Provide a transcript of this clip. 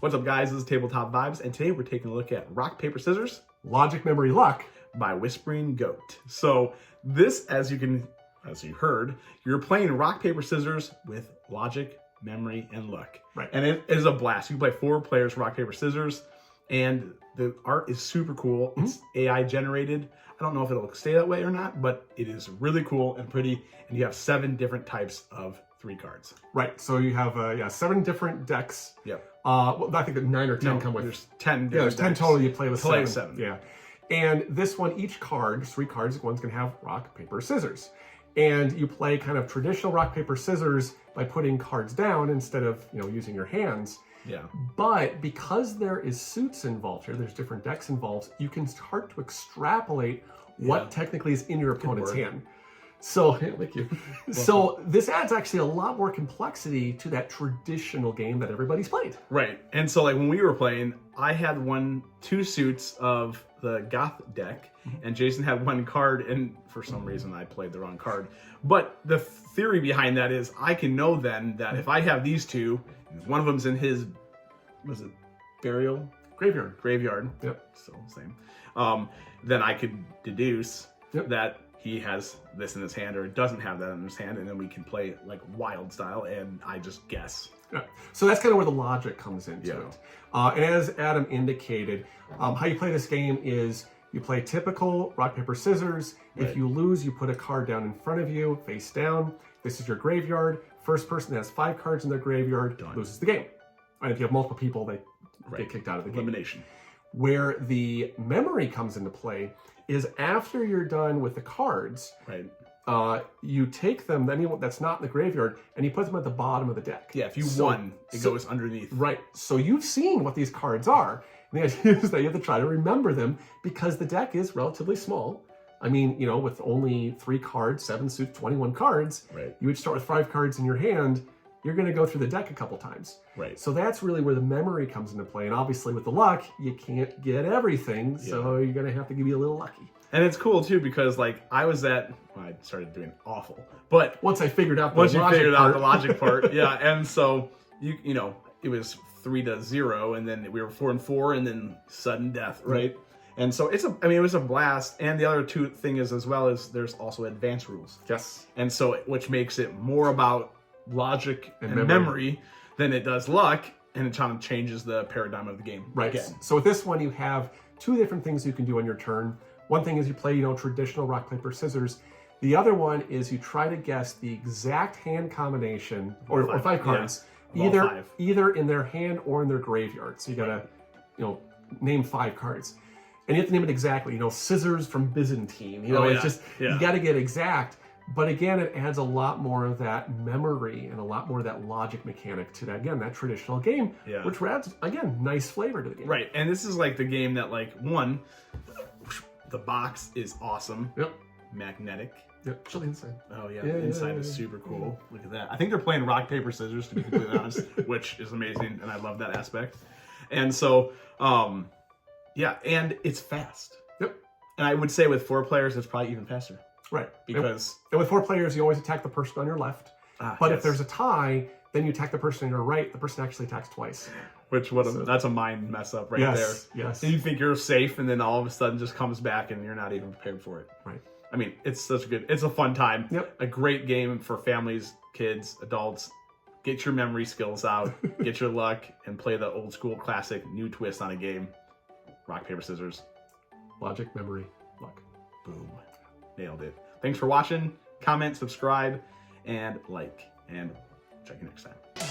What's up, guys? This is Tabletop Vibes, and today we're taking a look at Rock, Paper, Scissors, Logic, Memory, Luck by Whispering Goat. So this, as you heard, you're playing Rock, Paper, Scissors with Logic, Memory, and Luck. Right. And it is a blast. You can play 4 players Rock, Paper, Scissors, and the art is super cool. It's AI generated. I don't know if it'll stay that way or not, but it is really cool and pretty, and you have 7 different types of 3 cards. Right. So you have 7 different decks. Yep. Well, I think that 9 or 10 come with. There's 10. Yeah, there's 10 decks. total. You play with 7. 7. Yeah. And this one, each card, 3 cards. One's gonna have rock, paper, scissors, and you play kind of traditional rock, paper, scissors by putting cards down instead of using your hands. Yeah. But because there is suits involved here, there's different decks involved. You can start to extrapolate what technically is in your opponent's hand. So, thank you. So this adds actually a lot more complexity to that traditional game that everybody's played. Right. And so like when we were playing, I had 2 suits of the Goth deck, and Jason had 1 card, and for some reason I played the wrong card. But the theory behind that is I can know then that if I have these 2, one of them's in his, was it burial? Graveyard. Yep. Still the same. Then I could deduce that he has this in his hand or doesn't have that in his hand, and then we can play like wild style, and I just guess. Yeah. So that's kind of where the logic comes into it. And as Adam indicated, how you play this game is you play typical rock, paper, scissors. Right. If you lose, you put a card down in front of you, face down. This is your graveyard. First person that has 5 cards in their graveyard loses the game. And if you have multiple people, they get kicked out of the game. Elimination. Where the memory comes into play is after you're done with the cards, you take them, anyone that's not in the graveyard, and you put them at the bottom of the deck. Yeah, if you won, it goes underneath. Right. So you've seen what these cards are. And the idea is that you have to try to remember them because the deck is relatively small. I mean, with only 3 cards, 7 suits, 21 cards, you would start with 5 cards in your hand. You're going to go through the deck a couple times. Right. So that's really where the memory comes into play. And obviously with the luck, you can't get everything. So you're going to have to be a little lucky. And it's cool too because like I started doing awful. But once I figured out the logic part, and so it was 3-0, and then we were 4-4, and then sudden death, right? And so it was a blast. And the other thing is as well as there's also advanced rules. Yes. And so which makes it more about logic and memory than it does luck, and it kind of changes the paradigm of the game. Right. Again. So with this one, you have 2 different things you can do on your turn. One thing is you play, traditional rock, paper, scissors. The other one is you try to guess the exact hand combination, or 5 cards, either in their hand or in their graveyard. So you gotta, name 5 cards, and you have to name it exactly. Scissors from Byzantine. It's just you got to get exact. But again, it adds a lot more of that memory and a lot more of that logic mechanic to that, again, that traditional game, which adds, again, nice flavor to the game. Right, and this is like the game that the box is awesome. Yep. Magnetic. Yep. Show the inside. Oh yeah, the inside is super cool. Look at that. I think they're playing rock, paper, scissors, to be completely honest, which is amazing, and I love that aspect. And so, and it's fast. Yep. And I would say with 4 players, it's probably even faster. Right. Because and with 4 players, you always attack the person on your left. But if there's a tie, then you attack the person on your right. The person actually attacks twice. That's a mind mess up there. Yes. And you think you're safe, and then all of a sudden just comes back, and you're not even prepared for it. Right. I mean, it's a fun time. Yep. A great game for families, kids, adults. Get your memory skills out, get your luck, and play the old school classic new twist on a game. Rock, paper, scissors. Logic, memory, luck. Boom. Nailed it. Thanks for watching. Comment, subscribe, and like. And check you next time.